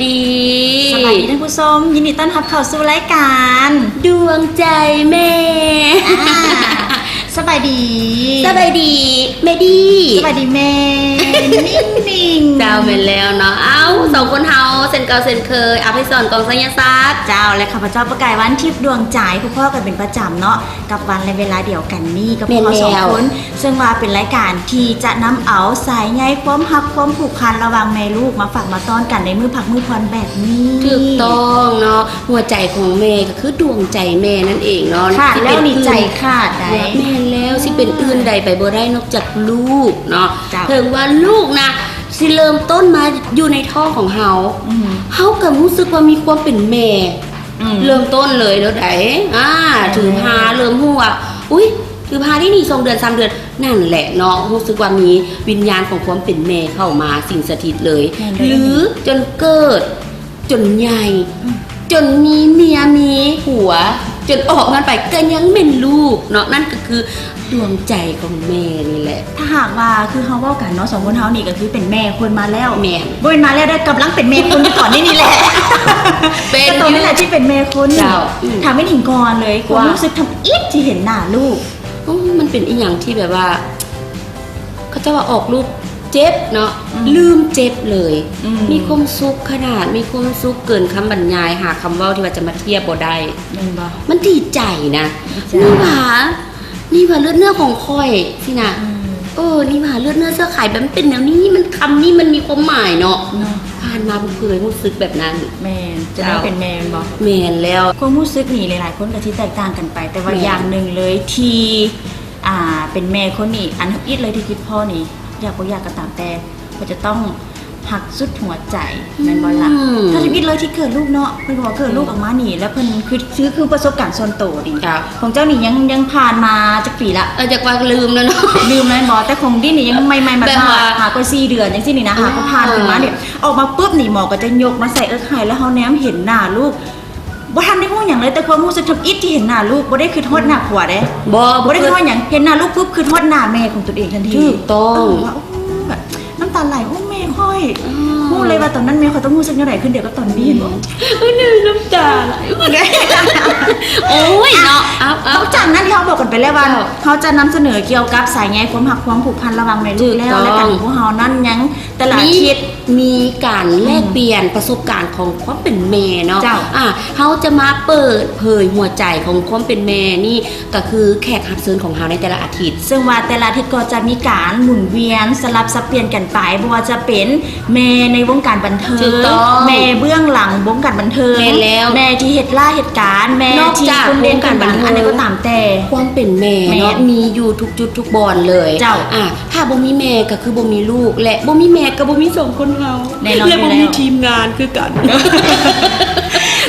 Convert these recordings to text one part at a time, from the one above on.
ดีสบายดีท่านผู้ชมยินดีต้อนรับเข้าสู่รายการดวงใจแม่สบายดีแม่ดีสบายดีแม่นิ่งเจ้าเป็นแล้วเนาะสองคนเฮาเซนเก่าเซนเคยอภัยสอนกองสัญญาศาสตร์เจ้าและข้าพเจ้าประกายวันทิพย์ดวงใจผู้พ่อกันเป็นประจำเนาะกับวันและเวลาเดียวกันนี่กับพ่อสองคนซึ่งว่าเป็นรายการที่จะนำเอาสายใยความฮักความผูกพันระหว่างแม่ลูกมาฝากมาต้อนกันในมือผักมือพรแบบนี้ถูกต้องเนาะหัวใจของแม่ก็คือดวงใจแม่นั่นเองเนาะค่ะแล้วนี่ใจขาดได้แม่แล้วสิเป็นอื่นใดไปบ่ได้นอกจากลูกเนาะถึงว่าลูกนะสิเริ่มต้นมาอยู่ในท้องของเฮาก็รู้สึกว่ามีความเป็นแม่เริ่มต้นเลยแล้วไดถือพาเริ่มหัวอุ้ยถือพาที่นี่2 เดือน3 เดือนนั่นแหละเนาะรู้สึกว่ามีวิญญาณของความเป็นแม่เข้ามาสิงสถิตเลยหรือจนเกิดจนใหญ่จนมีเมียมีผัวจนออกงานไปก็ยังเป็นลูกเนาะนั่นก็คือดวงใจของแม่นี่แหละถ้าหากว่าคือเฮาเว้ากันเนาะสองคนเฮานี่ก็คือเป็นแม่คนมาแล้วแม่บ่เป็นมาแล้วได้กำลังเป็นแม่คนอยู่ตอนนี้แหละเป็นตอนนี้แหละที่เป็นแม่คนถามไม่ถึงก่อนเลยความรู้สึกทำอิ๊ดที่เห็นหน้าลูกมันเป็นอีหยังที่แบบว่าเขาจะว่าออกลูกเจ็บเนาะลืมเจ็บเลยมีความสุขขนาดมีความสุขเกินคำบรรยายหาคำเว้าที่ว่าจะมาเทียบบ่ได้มันดีใจนะนี่ว่าเลือดเนื้อของค่อยสินะนี่ว่าเลือดเนื้อเสื้อไข่แบบมันเป็นแนวนี้มันคำนี้มันมีความหมายเนาะผ่านมาเคยรู้สึกแบบนั้นแม่จะได้เป็นแม่บ่แม่แล้วความรู้สึกนี่หลายๆคนก็ที่แตกต่างกันไปแต่ว่าอย่างหนึ่งเลยที่เป็นแม่คนนี้อันอิดเลยที่คิดพ่อนี่อยากก็ตามแต่ก็จะต้องหักสุดหัวใจแม่นบ่ล่ะถ้าชีวิตเลยที่เกิดลูกเนาะเพิ่นบอกเกิดลูกออกมานี่แล้วเพิ่นคือประสบการณ์ส่วนตัวดิของเจ้านี่ยังผ่านมาจักปีละจักว่าลืมแล้วเนาะลืมแล้วบ่แต่ของดินี่ยังใหม่ๆมาหาก็4 เดือนจังซี่นี่นะหาก็ผ่านขึ้นมาเนี่ยออกมาปุ๊บนี่หมอก็จะยกมาใส่ไข่แล้วเฮาแนมเห็นหน้าลูกบ่ทันได้ฮู้หยังเลยแต่ความรู้สึกทำอิดที่เห็นหน้าลูกบ่ได้คือทอดหน้าผัวเด้บ่ได้คือว่าหยังเห็นหน้าลูกปุ๊บคือทอดหน้าแม่ของตัวเองทันทีถูกต้องแบบน้ำตาไหลแม่ค่อยพูดเลยว่าตอนนั้นแม่เขาต้องรู้สึกยังไงขึ้นเดี๋ยวก็ตอนนี้เห็นบ่น้ำตาไหลโอ้ยเนาะเอาจากนั้นที่เขาบอกกันไปแล้วว่าเขาจะนำเสนอเกี่ยวกับสายใยความหักความผูกพันระหว่างแม่ลูกแล้วและกันพวกเขานั่นยังแต่ละอาทิตย์มีการแลกเปลี่ยนประสบการณ์ของความเป็นแม่เนาะเขาจะมาเปิดเผยหัวใจของความเป็นแม่นี่ก็คือแขกรับเชิญของเขาในแต่ละอาทิตย์ซึ่งว่าแต่ละอาทิตย์ก็จะมีการหมุนเวียนสลับสับเปลี่ยนกันไปบ่ว่าจะเป็นแม่ในวงการบันเทิงแม่เบื้องหลังวงการบันเทิงแม่ที่เหตุการณ์แม่ที่คุณเรียนการบันเทิงอันนี้ก็ตามแต่ความเป็นแม่เนาะมีอยู่ทุกจุดทุกบอนเลยถ้าบ่มีแม่ก็คือบ่มีลูกและบ่มีแม่ก็บ่มี2 คนเฮาและบ่มีทีมงานคือกัน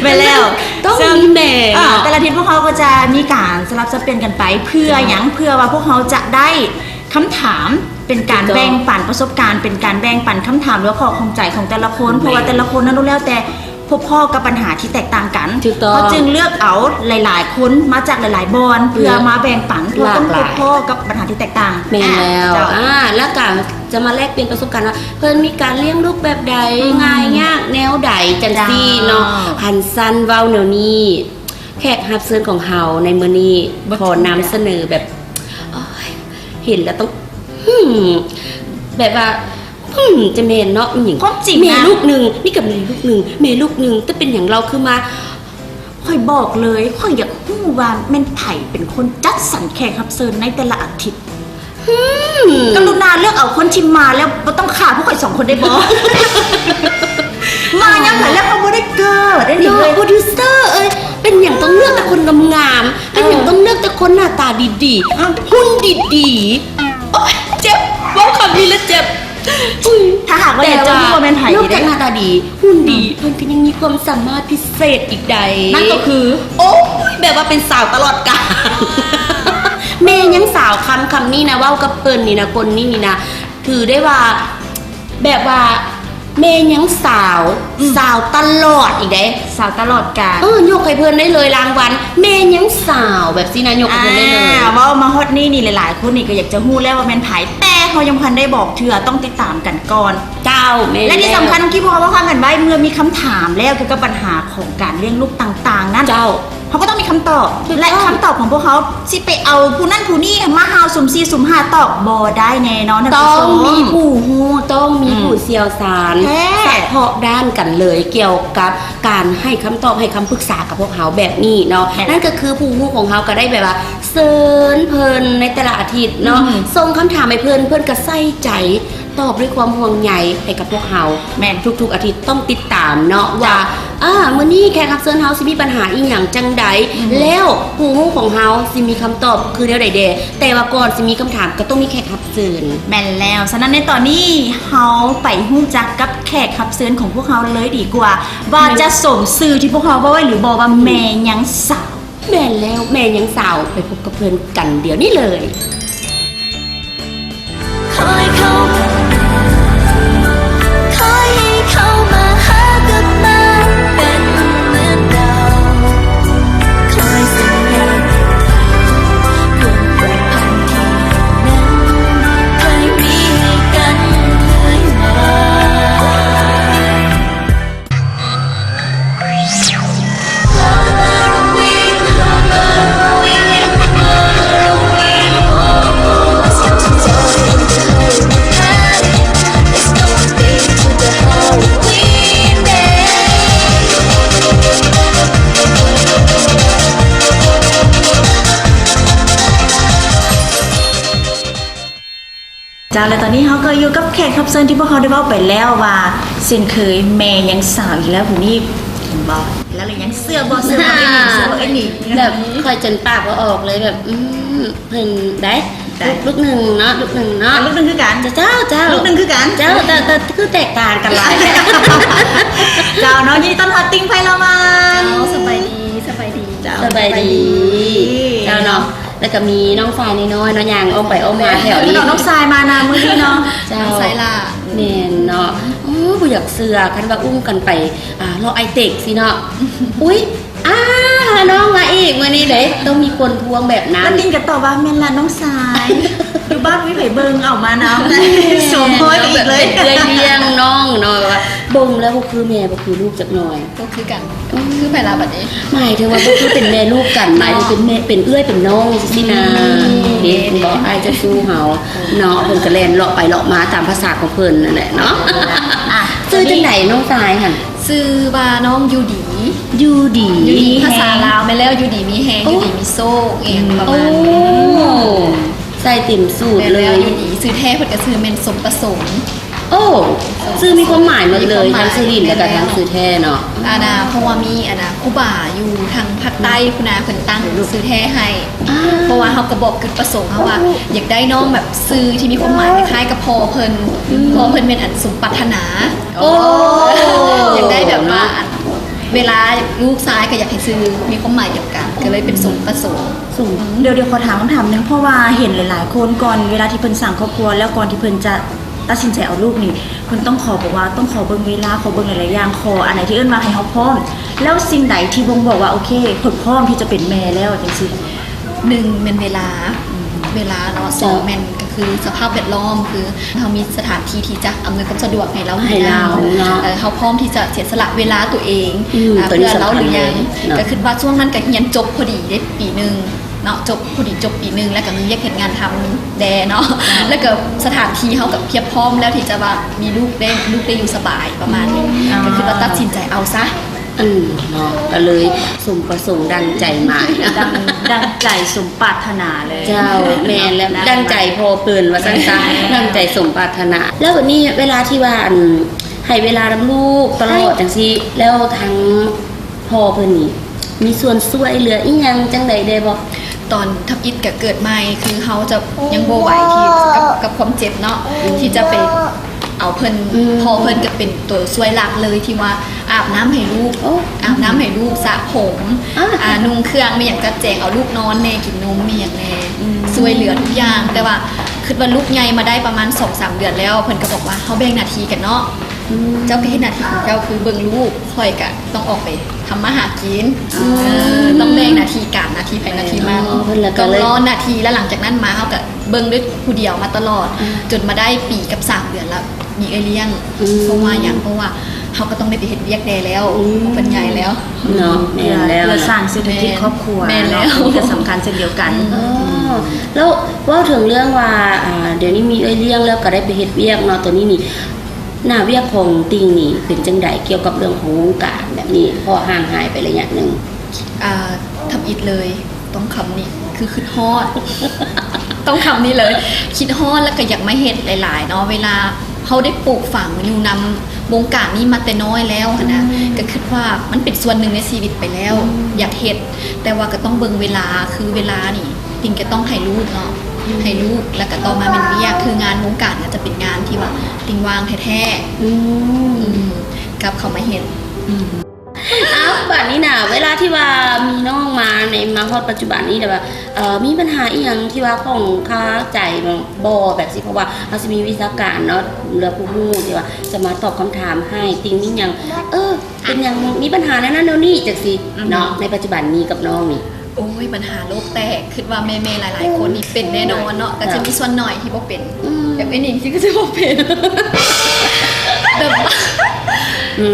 ไปแล้วต้องมีแม่แต่ละอาทิตย์พวกเขาก็จะมีการสลับสับเปลี่ยนกันไปเพื่อว่าพวกเขาจะได้คำถามเป็นการแบ่งปันประสบการณ์เป็นการแบ่งปันคำถามหรือข้อข้องใจของแต่ละคนเพราะว่าแต่ละคนนั้นรู้แล้วแต่พบพ่อกับปัญหาที่แตกต่างกันเขาจึงเลือกเอาหลายๆคนมาจากหลายๆบอนเพื่อมาแบ่งปันเพื่อต้องพบพ่อกับปัญหาที่แตกต่างแม่แล้วแล้วก็จะมาแลกเปลี่ยนประสบการณ์ว่าเพิ่นมีการเลี้ยงลูกแบบใดง่ายยากแนวใดจังซี่เนาะหันสั้นเว้าแนวนี้แขกรับเชิญของเฮาในมื้อนี้ขอนำเสนอแบบเห็นแล้วต้องแบบว่าจะเมนเนาะหญิงเมลูกหนึ่งนี่กับเมลูกหนึ่งแต่เป็นอย่างเราคือมาค่อยบอกเลยค่อยอยากรู้ว่าแม่นไผ่เป็นคนจัดสรรแขกรับเชิญในแต่ละอาทิตย์กรุณาเลือกเอาคนที่มาแล้วบ่ต้องขาดพวกข่อย2 คนได้บ่มายังไงแล้วเขาบ่ได้เกิดได้ดิเลยโปรดิวเซอร์เป็นอย่างต้องเลือกแต่คนงามๆเป็นอย่างต้องเลือกแต่คนหน้าตาดีๆหุ่นดีๆโอ๊ยเจ็บว่าคำนี้แล้วเจ็บถ้าหากว่าอยากจะรู้ว่าเป็นไผ่นอกจากหน้าตาดีหุ่นดีเพิ่นก็ยังมีความสามารถพิเศษอีกใดนั่นก็คือโอ้แบบว่าเป็นสาวตลอดกาลแม่ยังสาวคำนี้นะว่ากับเปิ้นนี่นะคนนี้นี่นะถือได้ว่าแบบว่าแม่ยังสาวตลอดอีกได้สาวตลอดกาลยกให้เพิ่นได้เลยรางวัลแม่ยังสาวแบบสินะยกให้เพิ่นได้เลยว่ามาฮอดนี่หลายๆคนนี่ก็อยากจะฮู้แล้วว่าแม่นไผแต่ เขายังพันได้บอกเถื่อต้องติดตามกันก่อน เจ้าแม่ และที่สำคัญที่พวกเขาว่าความกันไว้เมื่อมีคำถามแล้วเกี่ยวกับปัญหาของการเลี้ยงลูกต่างๆ นั้น เจ้า เขาก็ต้องมีคำตอบ ถูกต้อง และคำตอบของพวกเขาสิไปเอาผู้นั่นผู้นี่มาหาวสุ่ม4สุ่ม5ตอบบอได้แน่นอนนะ ต้ ผู้ อง ชม มีผู้ฮู้ต้องมีผู้เชี่ยวชาญ แท้ เฉพาะด้านกันเลยเกี่ยวกับการให้คำตอบให้คำปรึกษากับพวกเขาแบบนี้เนาะนั่นก็คือผู้ฮู้ของเขาก็ได้แบบว่าเซิร์นเพลินในแต่ละอาทิตย์เนาะส่งคำถามให้เพิ่นก็ใส่ใจตอบด้วยความห่วงใยให้กับพวกเขาแม่นทุกๆอาทิตย์ต้องติดตามเนาะว่ามื้อนี้แขกรับเชิญเฮาสิมีปัญหาอีหยังจังใดแล้วผู้ฮู้ของเฮาสิมีคำตอบคือแนวใดเด้แต่ว่าก่อนสิมีคำถามก็ต้องมีแขกรับเชิญ แม่นแล้วฉะนั้นในตอนนี้เฮาไปฮู้จักกับแขกรับเชิญของพวกเขาเลยดีกว่า ว่าจะสมซื่อที่พวกเขาว่าไว้หรือบอกว่าแม่ยังสาว แม่แล้วแม่ยังสาวไปพบกับเพื่อนกันเดี๋ยวนี้เลย คอยเขาคอยให้เขามาหากลับมาเป็นเหมือนเก่าคอยสัญญาความผูกพันที่นั้นเคยมีให้กันเลยมา จ้าและตอนนี้เขาก็อยู่กับแขกรับเชิญที่พวกเขาได้บอกไปแล้วว่าเช่นเคยแม่ยังสาวอีกแล้วผู้นี้เห็นบอกแล้วเลยยังเสื้อบอเสื้อบอไอ้นี่เสื้อบอไอ้นี่ แบบคอยจนปากว่าออกเลยแบบเพิ่นได้ลูกหนึ่งเนาะลูกหนึ่งเนาะ ลูกหนึ่งคือกัน เจ้า ลูกหนึ่งคือกัน เจ้าแต่คือแตกต่างกันหลาย เจ้าเนาะยินดีต้อนรับติ้งไฟละมัน สบายดีสบายดี เจ้า สบายดีเจ้าเนาะแล้วก็มีน้องฟายน้อยๆเนาะยางอ้อมไปอ้อมมาแถวนี้ น้องทรายมานามื้อนี้เนาะ เจ้า สายล่ะ แม่นเนาะผู้อยากเสือคันว่าอุ้มกันไปรอไอเต็กสิเนาะอุ๊ยน้องมาอีกมื้อนี้เด้ต้องมีคนทวงแบบนั้ แล้ น วติ้งก็ตอบว่าแม่นละน้องทรายอยู่บ้านวิไผเบิงเอามาน้ำสวมพ้อยไปอีกเลย เลี้ยงน้องเนาะว่าบ่งแล้วบ่คือแม่บ่คือลูกจักหน่อย ก็คือกันคือไปลาบัดนี้ หมายถึงว่าบ่คือเป็นแม่ลูกกันหมายถึงเป็นแม่เป็นเอื้อยเป็นน้องสินะเด็กบ่อายจะสู้เฮาเนาะเพิ่นก็แล่นเลาะไปเลาะมาตามภาษาของเพิ่นนั่นแหละเนาะ อ่ะ ชื่อจังไดน้องทรายหั่น ซื้อว่าน้องยูดี อยู่ดี ยูดีภาษาลาวไม่แล้วยูดีมีแฮงยูดีมีโซ่เองประ โอ้ มาณนี้ ใส่ติ่มสูตร แม่ เล แล้ว ย ยูดีซื้อแท้เพิ่นก็ซื้อเมนสมประสงค์ โอ้ชื่อมีความหมายหมดเลย มีความหมาย ทั้งชื่อลินแล้วก็ทั้งชื่อแท้เนาะ เพราะว่ามีครูบาอยู่ทางภาคใต้คุณอาเพิ่นตั้งซื้อแท้ให้ เพราะว่าเขาก็บอกจุดประสงค์เขาว่า อยากได้น้องแบบซื้อที่มีความหมายคล้ายๆกับพอเพิ่นพอเพิ่นเป็นอันสมปรารถนา โอ้ อยากได้แบบว่าเวลาลูกซ้ายก็อยากให้ซื้อมีความหมายเดียวกันก็เลยเป็นสมประสงค์ สูง เดี๋ยวขอถามคำถามหนึงเพราะว่าเห็นหลายๆคนก่อนเวลาที่เพิ่นสั่งครอบครัวแล้วก่อนที่เพิ่นจะตัดสินใจเอาลูกนี่เพิ่นต้องขอบอกว่าต้องขอเบิ่งเวลาขอเบิ่งหลายๆอย่างขออันไหนที่เอิ้นว่าให้เฮาพร้อม แล้วสิ่งใดที่บ่งบอกว่าโอเคเพิ่นพร้อมที่จะเป็นแม่แล้วจังซี่ หนึ่งเป็นเวลาเนาะสองแมนก็คือสภาพแวดล้อมคือเรามีสถานที่ที่จะอำนวยความสะดวกให้เรา ให้เราเนาะ เขาพร้อมที่จะเสียสละเวลาตัวเอง ตัวนี้ เพื่อเราหรือยัง สำคัญเลยเนาะ ก็คือว่าช่วงนั้นก็เรียนจบพอดีได้ปีหนึ่งเนาะจบพอดีจบปีหนึ่งแล้วก็มีเรียกเห็นงานทำแดเนาะแล้วก็สถานที่เขากับเพียบพร้อมแล้วที่จะว่ามีลูกได้อยู่สบายประมาณนี้ก็คือว่าตัดสินใจเอาซะ เนาะก็เลยสมประสงค์ดังใจหมาย ดังใจสมปรารถนาเลย เจ้าแม่นแล้วดังใจพอเปิ่นว่าซั่นซะดังใจสมปรารถนา แล้ววันนี้เวลาที่ว่าให้เวลานำลูกตลอดจังซี่แล้วทั้งพ่อเพิ่นนี่มีส่วนช่วยเหลืออีหยังจังใดได้บ่ ตอนทับอิดกับเกิดใหม่คือเขาจะยังโบไหวที่กับความเจ็บเนาะที่จะไปเอาเพิ่นพอเพิ่นก็เป็นตัวช่วยหลักเลยที่ว่าอาบน้ำให้ลูกอาบน้ำให้ลูกสระผมนุ่งเครื่องไม่อย่างกระแจงเอาลูกนอนแน่กินนมมีอย่างแน่ช่วยเหลือทุกอย่างแต่ว่าคือว่าลูกใหญ่มาได้ประมาณ 2-3 เดือนแล้วเพิ่นก็บอกว่าเขาแบ่งหน้าที่กันเนาะ เจ้าก็เฮ็ดหน้าที่ของเจ้าคือเบิ่งลูกค่อยก็ต้องออกไปทำมาหากินต้องแบ่งหน้าที่การหน้าที่ไปหน้าที่มันต้องรอหน้าที่แล้วหลังจากนั้นมาเฮาก็เบิ่งด้วยผู้เดียวมาตลอดจนมาได้ปีกับ3เดือนแล้วมีเลี้ยงเพราะว่าเขาก็ต้องได้ไปเฮ็ดเวียกแดแล้วเป็นใหญ่แล้ว เนาะแม่นแล้ว เพื่อสร้างเศรษฐกิจครอบครัว แม่นแล้ว นี่ก็สำคัญเช่นเดียวกัน แล้วเว่าถึงเรื่องว่าเดี๋ยวนี้มีเลี้ยงแล้วก็ได้ไปเฮ็ดเวียกเนาะตัวนี้นี่หน้าเวียกของติงนี่เป็นจังไดเกี่ยวกับเรื่องของวงการแบบนี้พอห่างหายไประยะหนึง ทำอิดเลยต้องคำนี้คือคิดฮอด ต้องคำนี้เลยคิดฮอดแล้วก็อยากมาเฮ็ดหลายๆเนาะเวลาเขาได้ปลูกฝังอยู่นำวงการนี้มาแต่น้อยแล้วนะก็คิดว่ามันเป็นส่วนหนึ่งในชีวิตไปแล้ว อยากเฮ็ดแต่ว่าก็ต้องเบิ่งเวลาคือเวลานี่ติงก็ต้องให้ลูกเนาะให้ลูกแล้วก็ต่อมาเป็นเวียกคืองานวงการก็จะเป็นงานที่ว่าติงวางแท้ๆกับเขามาเฮ็ด อ้าวบัดนี้น่ะเวลาที่ว่ามีน้องมาในมาฮอดปัจจุบันนี้แต่ว่ามีปัญหาอีหยังที่ว่าของค่าใจบ่แบบสิเพราะว่าเราสิมีวิชาการเนาะเรือผู้ฮู้ที่ว่าจะมาตอบคำถามให้ติงนี่หยังเป็นหยังมีปัญหานั้นเดี๋ยวนี้จังซี่เนาะในปัจจุบันนี้กับน้องนี่ โอ้ยปัญหาโลกแตกคิดว่าแม่ๆหลายๆคนนี่เป็นแน่นอนเนาะก็จะมีส่วนหน่อยที่บ่เป็นแบบไอ้นิ่งที่ก็จะบ่เป็นแบบ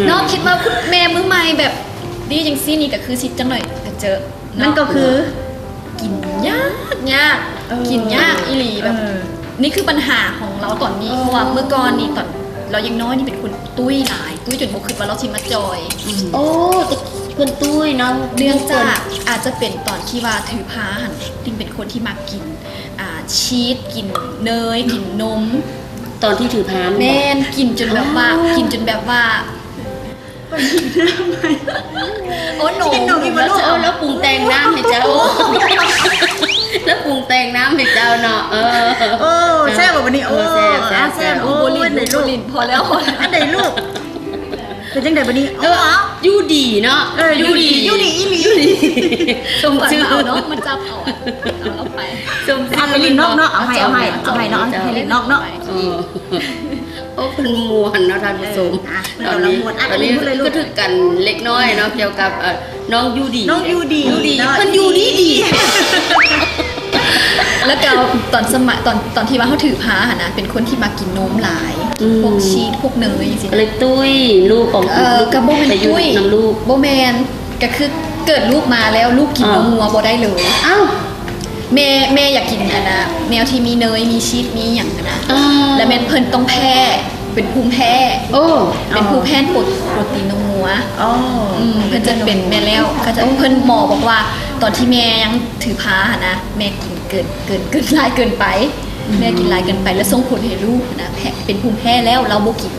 น้องคิดว่าคุณแม่มือใหม่แบบดีจังซี่นี่ก็คือสิจังหน่อยก็เจอ นั่นก็คือ กินยากกินยากอีหลีแบบนี่คือปัญหาของเราตอนนี้เพราะว่าเมื่อก่อนนี่ตอนเรายังน้อยนี่เป็นคนตุ้ยหลายตุ้ยจนบ่คิดว่าเราสิมาจอย โอ้แต่เพิ่นตุ้ยเนาะ เนื่องจากอาจจะเป็นตอนที่ว่าถือพาหันติงเป็นคนที่มักกินชีสกินเนยกินนม ตอนที่ถือพาม แม่นกินจนแบบว่ากินจนแบบว่าโอ้หนู กินนมอีกบ่ลูก แล้วปรุงแต่งน้ำให้เจ้า แล้วปรุงแต่งน้ำให้เจ้าเนาะโอ้แซ่บแบบนี้โอ้ แซ่บ โอ้ โบลิ วัน น ไหน โบ ลูก ลินพอแล้ว อันไหนลูกเป็นจังไดบัดนี้ เออยูดีเนาะ ยูดีอีหลี สมชื่อ เอาเนาะมันจับเอาเราไป สมชื่ เอาไปลินนอกเนาะเอาให้เนาะให้ลินนอกเนาะ โอ้เป็นมวนเนาะท่านผู้ชม ตอนนี้ตอนนี้พูดเลยลูก ก็ถึกกันเล็กน้อยเนาะเกี่ยวกับน้องยูดี น้องยูดี มันยูดี แล้วก็ตอนสมัยตอนที่ว่าเขาถือพาหนะเป็นคนที่มากินนมหลายพวกชีสพวกเนยจริง เลยตุ้ยลูกของ กระโบเป็น ไปอยู่ ตุ้ย น้ำลูก โบแมนก็คือเกิดลูกมาแล้วลูกกินนมงัวบ่ได้เลย อ้าว แม่อยากกินนะแนวที่มีเนยมีชีสมีอย่างนะแล้วแม่เพิ่นต้องแพ้เป็นภูมิแพ้ โอ้ เป็นภูมิแพ้โปรตีนนมงัว อ๋อ เพิ่นจะเป็นแม่แล้วก็จะเพิ่นหมอบอกว่าตอนที่แม่ยังถือพานะแม่กินเกินหลายเกินไปแม่กินหลายเกินไปแล้วส่งผลให้ลูกนะแพ้เป็นภูมิแพ้แล้วเราบ่กิน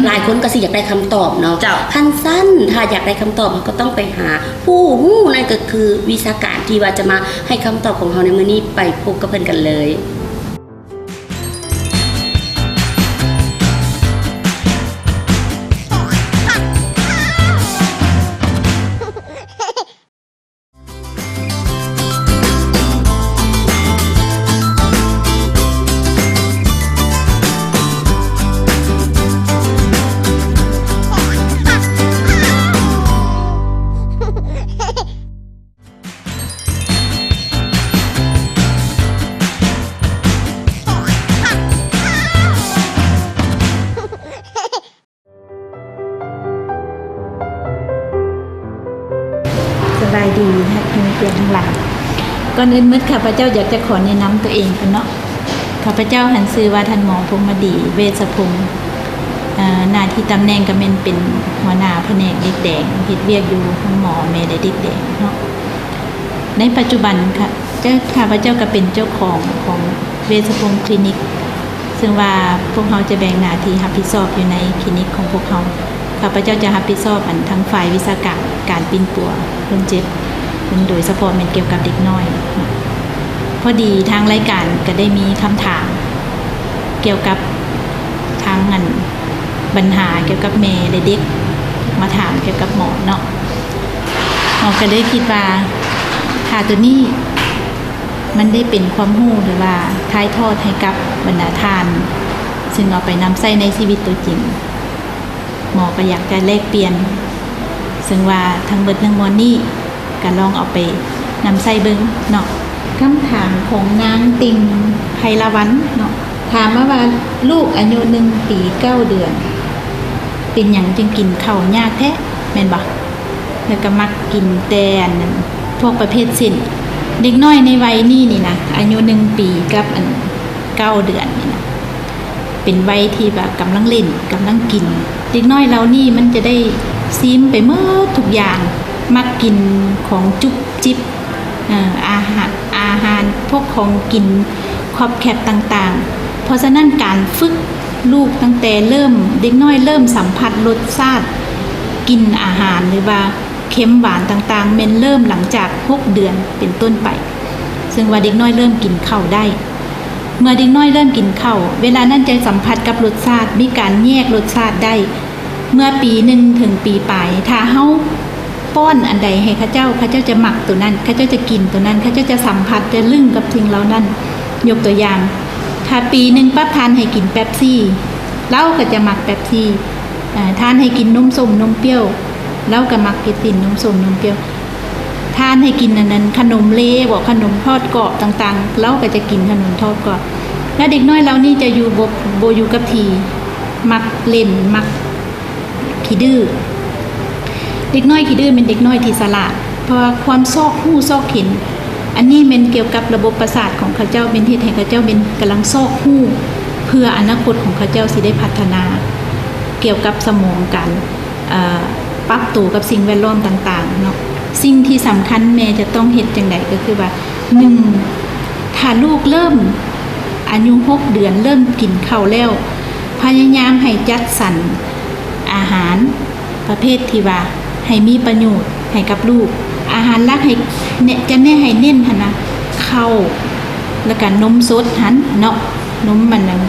หลายคนก็สิอยากได้คำตอบเนาะ เจ้า ขั้นสั้นถ้าอยากได้คำตอบก็ต้องไปหาผู้ฮู้นั่นก็คือวิชาการที่ว่าจะมาให้คำตอบของเขาในมื้อนี้ไปพบกับเพิ่นกันเลย สบายดีนะคุณเพียงทั้งหลายก่อนอื่นมืดข้าพเจ้าอยากจะขอแนะนำตัวเองกันเนาะข้าพเจ้าหันซื้อว่าท่านหมอพงษ์มดีเวชพงศ์หน้าที่ตำแหน่งก็เป็นหัวหน้าแผนกเด็กแดงเฮ็ดเวียกอยู่ห้องหมอแม่เด็กแดงเนาะในปัจจุบันค่ะข้าพเจ้าก็เป็นเจ้าของเวชพงศ์คลินิกซึ่งว่าพวกเราจะแบ่งหน้าที่รับผิดชอบอยู่ในคลินิกของพวกเราข้าพเจ้าจะรับผิดชอบทั้งฝ่ายวิชาการปิ้นปัวคนเจ็บโดยเฉพาะเป็นเกี่ยวกับเด็กน้อยพอดีทางรายการก็ได้มีคำถามเกี่ยวกับทางงานปัญหาเกี่ยวกับแม่และเด็กมาถามเกี่ยวกับหมอเนาะหมอก็ได้คิดว่าถ้าตัวนี้มันได้เป็นความรู้หรือว่าถ่ายทอดให้กับบรรดาทานซึ่งเอาไปนำใช้ในชีวิตตัวจริง หมอก็อยากจะแลกเปลี่ยนซึ่งว่าทั้งเบิดทั้งมวลนี้ก็ลองเอาไปนำใส่เบิ่งเนาะคำถามของนางติงไพละวันเนาะถามว่าลูกอายุ1 ปี 9 เดือนเป็นหยังจึงกินข้าวยากแท้แม่นบ่แล้วก็มักกินแต่อันนั้นพวกประเภทสิ้นเด็กน้อยในวัยนี้นี่นะอายุ1 ปีกับอัน9 เดือนนี่นะเป็นวัยที่แบบกำลังเล่นกำลังกินเด็กน้อยเรานี่มันจะได้ซีมไปเมื่อทุกอย่างมักกินของจุ๊บจิ๊บอาหารพวกของกินครอบแคบต่างๆเพราะฉะนั้นการฝึกลูกตั้งแต่เริ่มเด็กน้อยเริ่มสัมผัสรสชาติกินอาหารหรือว่าเค็มหวานต่างๆมันเริ่มหลังจาก6 เดือนเป็นต้นไปซึ่งว่าเด็กน้อยเริ่มกินข้าวได้เมื่อเด็กน้อยเริ่มกินข้าวเวลานั้นจะสัมผัสกับรสชาติมีการแยกรสชาติได้เมื่อปี1 ถึงปีปลายถ้าเฮาป้อนอันใดให้ข้าเจ้าจะหมักตัวนั้นข้าเจ้าจะกินตัวนั้นข้าเจ้าจะสัมผัสจะลึ่งกับสิ่งเหล่านั้นยกตัวอย่างถ้าปี1ปั๊บทานให้กินเป๊ปซี่เราก็จะหมักเป๊ปซี่ทานให้กินนมส้มนมเปรี้ยวเราก็หมักกินนมส้มนมเปรี้ยวทานให้กินอันนั้นขนมเละบอกขนมทอดกรอบต่างๆเราก็จะกินขนมทอดกรอบแล้วเด็กน้อยเรานี่จะอยู่โบอยู่กับทีมักเล่นมักขี้ดื้อเด็กน้อยขี้ดื้อเป็นเด็กน้อยที่ฉลาดเพราะความซอกหู้ซอกเห็นอันนี้เป็นเกี่ยวกับระบบประสาทของเขาเจ้าเป็นที่ให้เขาเจ้าเป็นกำลังซอกหู้เพื่ออนาคตของเขาเจ้าสิได้พัฒนาเกี่ยวกับสมองการปรับตัวกับสิ่งแวดล้อมต่างๆเนาะสิ่งที่สำคัญแม่จะต้องเฮ็ดจังไดก็คือว่า1ถ้าลูกเริ่มอายุ6 เดือนเริ่มกินข้าวแล้วพยายามให้จัดสรรอาหารประเภทที่ว่าให้มีประโยชน์ให้กับลูกอาหารหลักให้จะแน่ให้เน้นหั่นนะข้าวแล้วก็นมสดหั่นเนาะนมมันนั้น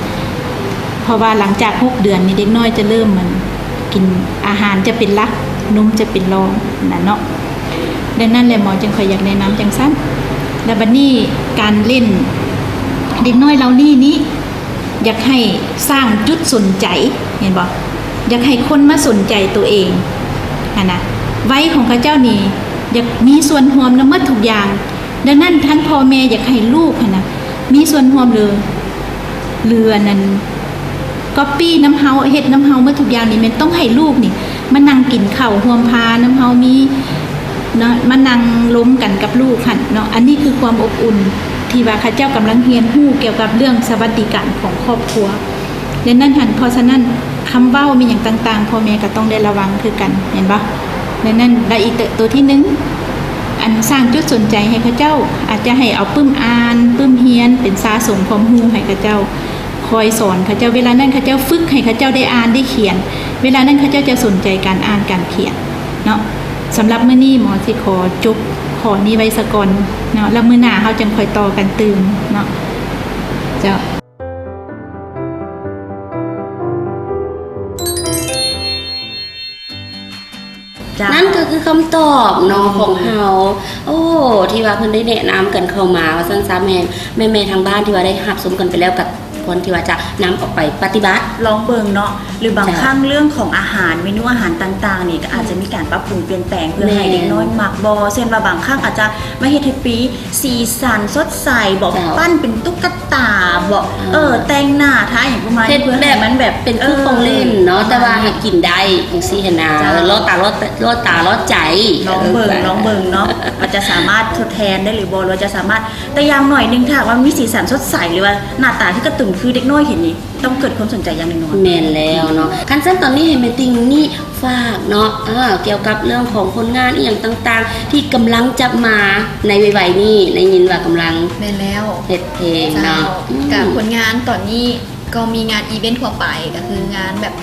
เพราะว่าหลังจาก6 เดือนนี่เด็กน้อยจะเริ่มมันกินอาหารจะเป็นหลักนมจะเป็นรองนั่นเนาะดังนั้นแหละหมอจึงค่อยอยากแนะนำจังซั่นแล้วบัดนี้การเล่นเด็กน้อยเรานี่อยากให้สร้างจุดสนใจเห็นบ่อยากให้คนมาสนใจตัวเองนะวัยของเขาเจ้านี่อยากมีส่วนร่วมในหมดทุกอย่างดังนั้นท่านพ่อแม่อยากให้ลูกนะมีส่วนร่วมเลยเรือนั้นก๊อปปี้น้ำเฮาเฮ็ดน้ำเฮาหมดทุกอย่างนี่มันต้องให้ลูกนี่มานั่งกินข้าวร่วมพาน้ำเฮามีเนาะมานั่งล้มกันกับลูกหั่นเนาะอันนี้คือความอบอุ่นที่ว่าข้าเจ้ากำลังเรียนรู้เกี่ยวกับเรื่องสวัสดิการของครอบครัวดังนั้นหั่นเพราะฉะนั้นคำเว้ามีอย่างต่างๆพ่อแม่ก็ต้องได้ระวังคือกันเห็นปะดังนั้นได้อีกตัวที่1อันสร้างจุดสนใจให้ข้าเจ้าอาจจะให้เอาปึ้มอ่านปึ้มเฮียนเป็นสะสมความรู้ให้ข้าเจ้าคอยสอนข้าเจ้าเวลานั้นข้าเจ้าฝึกให้ข้าเจ้าได้อ่านได้เขียนเวลานั้นข้าเจ้าจะสนใจการอ่านการเขียนเนาะสำหรับมื้อนี้หมอสิขอจบขอนี้ไว้ซะก่อนเนาะแล้วมื้อหน้าเฮาจังค่อยต่อกันตื่มเนาะเจ้านั่นก็คือคำตอบเนาะของเฮาโอ้ที่ว่าเพิ่นได้แนะนำกันเข้ามาว่าซั่นซะแม่ทางบ้านที่ว่าได้รับชมกันไปแล้วกับคนที่ว่าจะนำออกไปปฏิบัติลองเบิ่งเนาะหรือบางครั้งเรื่องของอาหารเมนูอาหารต่างๆนี่ก็อาจจะมีการปรับปรุงเปลี่ยนแปลงเพื่อให้เด็กน้อยมักบ่เช่นว่าบางครั้งอาจจะมาเฮ็ดให้ปีสีสันสดใสบ่ปั้นเป็นตุ๊กตาบ่แต่งหน้าท้าอย่างประมาณเพื่อให้มันแบบเป็นคือของเล่นเนาะแต่ว่าให้กินได้จังซี่หั่นน่ะลดตาลดใจน้องเบิ่งเนาะมันจะสามารถทดแทนได้หรือบ่เราจะสามารถแต่อย่างหน่อยนึงถ้าว่ามีสีสันสดใสหรือว่าหน้าตาที่กระตุ้นคือเด็กน้อยเห็นนี่ต้องเกิดความสนใจอย่างแน่นอนแม่นแล้วเนาะคันซั่นตอนนี้ให้แม่ติงนี่ฝากเนาะเกี่ยวกับเรื่องของผลงานอีหยังต่างๆที่กำลังจะมาในวัยนี้ในยินว่ากำลังแม่นแล้วเฮ็ดเพลงเนาะกับผลงานตอนนี้ก็มีงานอีเวนต์ทั่วไปก็คืองานแบบ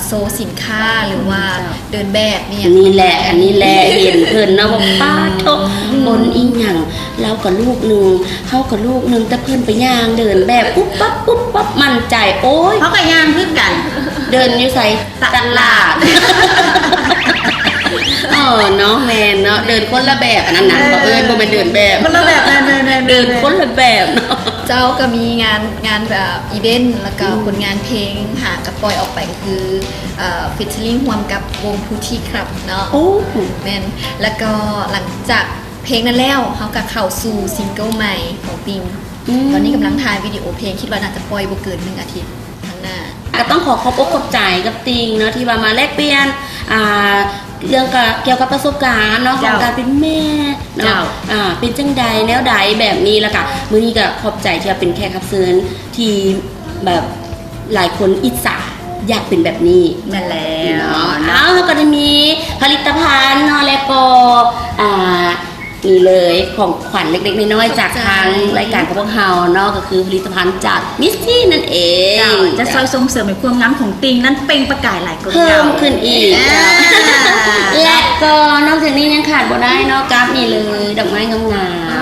โซสินค้าหรือว่าเดินแบบนี่แหละอันนี้แหละเห็นเพิ่นเนาะว่าป้าโตบนอีหยังเรากับลูกนึงเฮากับลูกนึงแต่เพิ่นไปย่างเดินแบบปุ๊บปั๊บมั่นใจโอ๊ยเฮาก็ย่างคือกันเดินอยู่ไสตลาด เนาะแมนเนาะเดินคนละแบบอันนั้นนะบ่บ่เป็นเดินแบบ คนละแบบแม่ๆๆๆ เดินคนละแบบเนาะ เจ้าก็มีงานแบบอีเวนต์แล้วก็ผลงานเพลงหากระปล่อยออกไปก็คือฟิชเชอร์ลิงรวมกับวงพูทีครับเนาะ โอ้ แมนแล้วก็หลังจากเพลงนั้นแล้วเขาก็เข้าสู่ซิงเกิลใหม่ของติงตอนนี้กำลังถ่ายวิดีโอเพลงคิดว่าน่าจะปล่อยบ่เกิน1 อาทิตย์ข้างหน้า ก็ต้องขอบอกขอบใจกับติงเนาะที่ว่ามาแลกเปลี่ยนเรื่องเกี่ยวกับประสบการณ์เนาะของการเป็นแม่เนาะเป็นจังใดแนวใดแบบนี้แล้วก็มื้อนี้ก็ขอบใจที่ว่าเป็นแขกรับเชิญที่แบบหลายคนอิจฉาอยากเป็นแบบนี้ แม่นแล้ว เนาะแล้วก็จะมีผลิตภัณฑ์เนาะแล้วก็นี่เลยของขวัญเล็กๆน้อยๆจากทางรายการของพวกเราเนาะก็คือผลิตภัณฑ์จากมิสซี่นั่นเอง จะช่วยส่งเสริมให้ความงามของติงนั้นเปล่งประกายหลายคน เพิ่มขึ้นอีก และก็นอกจากนี้ยังขาดบ่ได้เนาะกับนี่เลยดอกไม้งา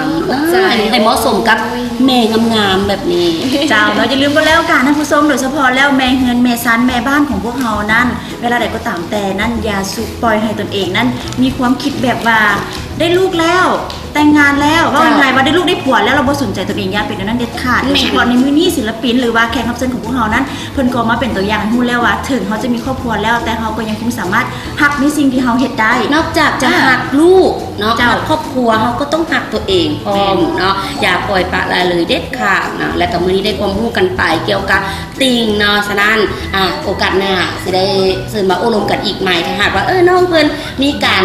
มๆให้เหมาะสมกับแม่งามๆแบบนี้ เจ้าเราจะลืมกันแล้วกันท่านผู้ชมโดยเฉพาะแล้วแม่เฮือนแม่ซันแม่บ้านของพวกเรานั้นเวลาใดก็ตามแต่นั้นอย่าสุปล่อยให้ตนเองนั้นมีความคิดแบบว่าได้ลูกแล้วแต่งงานแล้วว่าอย่างไรว่าได้ลูกได้ผัวแล้วเราบ่สนใจตัวเองอย่าเป็นอันนั้นเด็ดขาดโดยเฉพาะในมื้อนี้ศิลปินหรือว่าแขกรับเชิญของพวกเรานั้นเพิ่นก็มาเป็นตัวอย่างให้รู้แล้วว่าถึงเขาจะมีครอบครัวแล้วแต่เขาก็ยังคงสามารถหักในสิ่งที่เขาเฮ็ดได้ นอกจากจะหักลูกเนาะหักครอบครัวเขาก็ต้องหักตัวเองพร้อมเนาะอย่าปล่อยปละละเลยเด็ดขาดนะและก็มื้อนี้ได้ความรู้กันไปเกี่ยวกับติงเนาะฉะนั้นโอกาสหน้าสิได้เชิญมาอบรมกันอีกใหม่ถ้าหากว่าน้องเพิ่นมีการ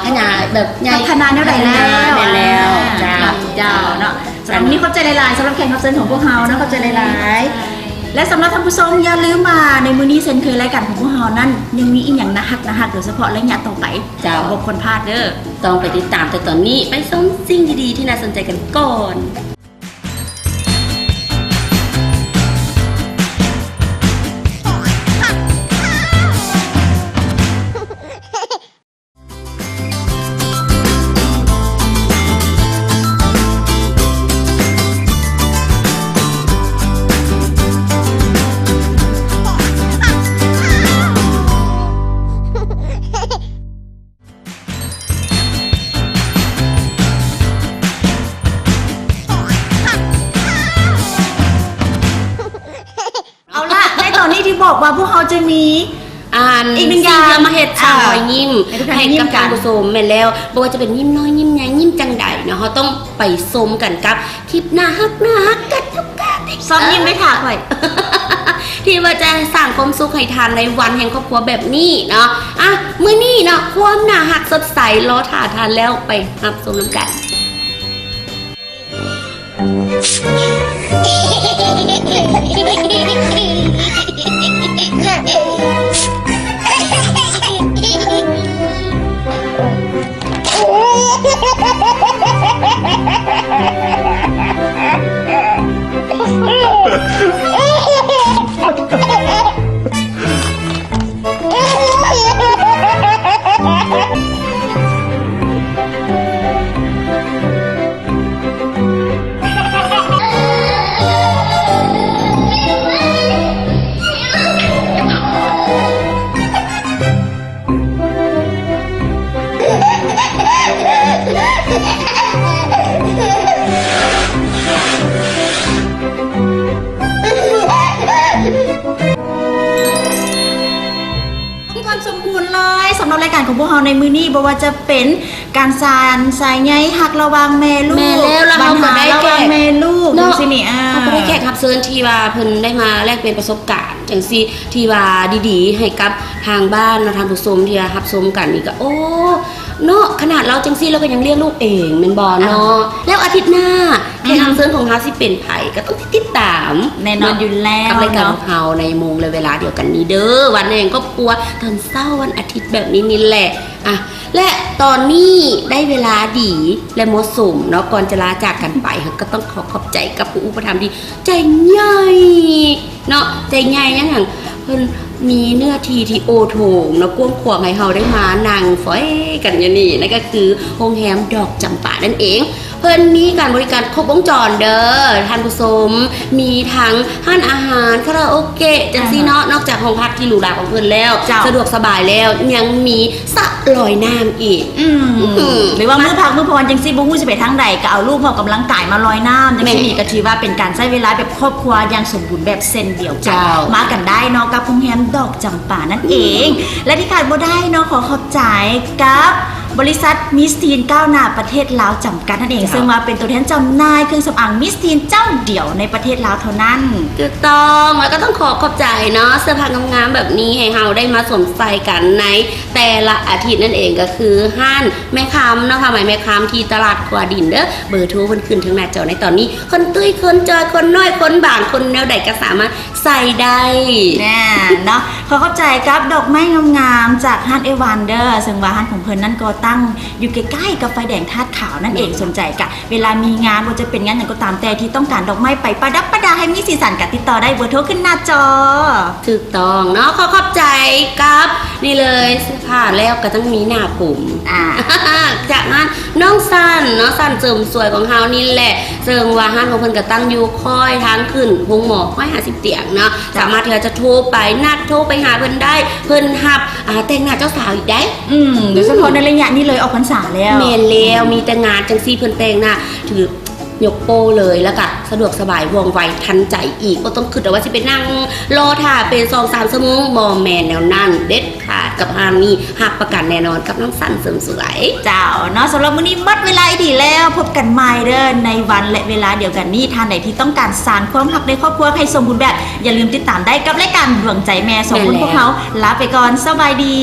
ขยายแบบใหญ่ พัฒนาแนวใดแล้ว แล้วจ้า เจ้าเนาะสำหรับวันนี้ขอบใจหลายๆสำหรับแขกรับเชิญของพวกเรานะขอบใจหลายๆและสำหรับท่านผู้ชมอย่าลืมมาในมื้อนี้เช่นเคยรายการของพวกเรานั้นยังมีอีกอย่างนะฮักโดยเฉพาะระยะต่อไป เจ้า บ่คนพลาดเด้อ ต้องไปติดตามแต่ตอนนี้ไปชมสิ่งดีๆที่น่าสนใจกันก่อน เอาล่ะในตอนนี้ที่บอกว่าพวกเขาจะมี อีกหนึ่งอย่าง สิ่มาเฮ็ดสาวรอยยิ้ม ให้ทุกท่าน ให้ ยิ้ กับ มกัน ท่านผู้ชมแม่นแล้วบ่ว่าจะเป็นยิ้มน้อยยิ้มใหญ่ยิ้มจังใดเนาะเขาต้องไปชมกันกับคลิปน่าฮักกันทุกการ ซ้อมยิ้มไม่ถากไว้ ที่ว่าจะสร้างความสุขให้ทานในวันแห่งครอบครัวแบบนี้เนาะมื้อนี้เนาะความน่าฮักสดใสรอท่าทานแล้วไปรับชมน้ำกัน มีความสมบูรณ์เลยสำหรับรายการของพวกเราในมื้อนี้บ่ว่าจะเป็นการสานสายใยหักระหวังแม่ลูก แม่แล้วเรา ปัญ ก็ หา ได้ ระห แก้ วังแม่ลูกดูสินี่ เขาก็ได้แขกรับเชิญที่ว่าเพิ่นได้มาแลกเปลี่ยนประสบการณ์จังซี่ที่ว่าดีๆ ให้กับทางบ้านเนาะทางผู้ชมที่รับชมกันนี่ก็โอ้เนาะขนาดเราจังซี่เราก็ยังเรียกลูกเองแม่นบ่เนาะแล้วอาทิตย์หน้าแขกรับเชิญของเฮาสิเป็นไผก็ต้องติดตาม แน่นอนอยู่แล้ว กับรายการข เนาะ องเฮาในโมงและเวลาเดียวกันนี้เด้อวันแห่งครอบครัวตอนเช้าวันอาทิตย์แบบนี้นี่แหละและตอนนี้ได้เวลาดีและเหมาะสมเนาะก่อนจะลาจากกันไปก็ต้องขอบใจกับผู้อุปถัมภ์ที่ใจใหญ่เนาะใจใหญ่ยังหั่นเพิ่นมีเนื้อที่ที่โอโถงเนาะกว้างขวางให้เฮาได้มานั่งฝอยกันอย่างนี้นั่นก็คือโรงแรมดอกจำปานั่นเอง เพิ่นมีการบริการครบวงจรเด้อท่านผู้ชมมีทั้งห้านอาหารคาราโอเกะจังซี่เนาะนอกจากห้องพักที่หรูหราของเพิ่นแล้วสะดวกสบายแล้วยังมีสระลอยน้ำอีกหรือว่ามื้อพักมื้อพรจังซี่บ่ฮู้สิไปทางใดก็เอาลูกออกกำลังกายมาลอยน้ำจังซี่นี่ก็ถือว่าเป็นการใช้เวลาแบบครอบครัวอย่างสมบูรณ์แบบเส้นเดียวกันมากันได้เนาะกับโรงแรมดอกจำปานั่นเองและที่ขาดบ่ได้เนาะขอขอบใจกับบริษัทมิสทีนก้าวหน้าประเทศลาวจำกัดนั่นเองซึ่งมาเป็นตัวแทนจำหน่ายเครื่องสำอางมิสทีนเจ้าเดียวในประเทศลาวเท่านั้นถูกต้องแล้วก็ต้องขอบใจเนาะเสื้อผ้างามๆแบบนี้ให้เราได้มาสวมใส่กันในแต่ละอาทิตย์นั่นเองก็คือห้านแม่คำเนาะค่ะหมายแม่คำที่ตลาดขวาดินเด้อเบอร์โทรเพิ่นขึ้นทางหน้าจอในตอนนี้คนตุ้ยคนจอยคนน้อยคนบางคนแนวใดก็สามารถใส่ได้แน่เนาะขอเข้าใจครับดอกไม้งามๆจากห้านเอวานเดอร์ซึ่งว่าห้านของเพิ่นนั่นก็ตั้งอยู่ใกล้ๆกับไฟแดงธาตุขาวนั่นเองสนใจกะเวลามีงานว่าจะเป็นงานอย่างก็ตามแต่ที่ต้องการดอกไม้ไปประดับประดาให้มีสีสันกะติดต่อได้เบอร์โทรขึ้นหน้าจอถูกต้องเนาะขอขอบใจครับนี่เลยเสื้อผ้าแล้วก็ต้องมีหน้าผมจากนั้นน้องสันเนาะสันเสริมสวยของเฮานี่แหละเสริมว่าห้านของเพิ่นก็ตั้งอยู่ค่อยทางขึ้นห้องหมอค่อย50เตียงเนาะสามารถที่จะโทรไปนัดโทรไปหาเพิ่นได้เพิ่นฮับแต่งหน้าเจ้าสาวอีกได้โดยเฉพาะในระยะนี้เลยออกพรรษาแล้วเมนแล้วมีแต่งานจังซี่เพิ่นแต่งหน้าถือยกโป้เลยแล้วก็สะดวกสบายว่องไวทันใจอีกก็ต้องคิดว่าสิไปนั่งรอท่าเป็น2-3 ชั่วโมงบ่แม่นแนวนั้นเด็ดขาดกับห้างนี้หักประกันแน่นอนกับน้องสั้นเสริมสวยเจ้าเนาะสำหรับมื้อนี้หมดเวลาดีแล้วพบกันใหม่เด้อในวันและเวลาเดียวกันนี้ท่านใดที่ต้องการสานความรักในครอบครัวให้สมบูรณ์แบบอย่าลืมติดตามได้กับรายการดวงใจแม่สองคนพวกเขาลาไปก่อนสบายดี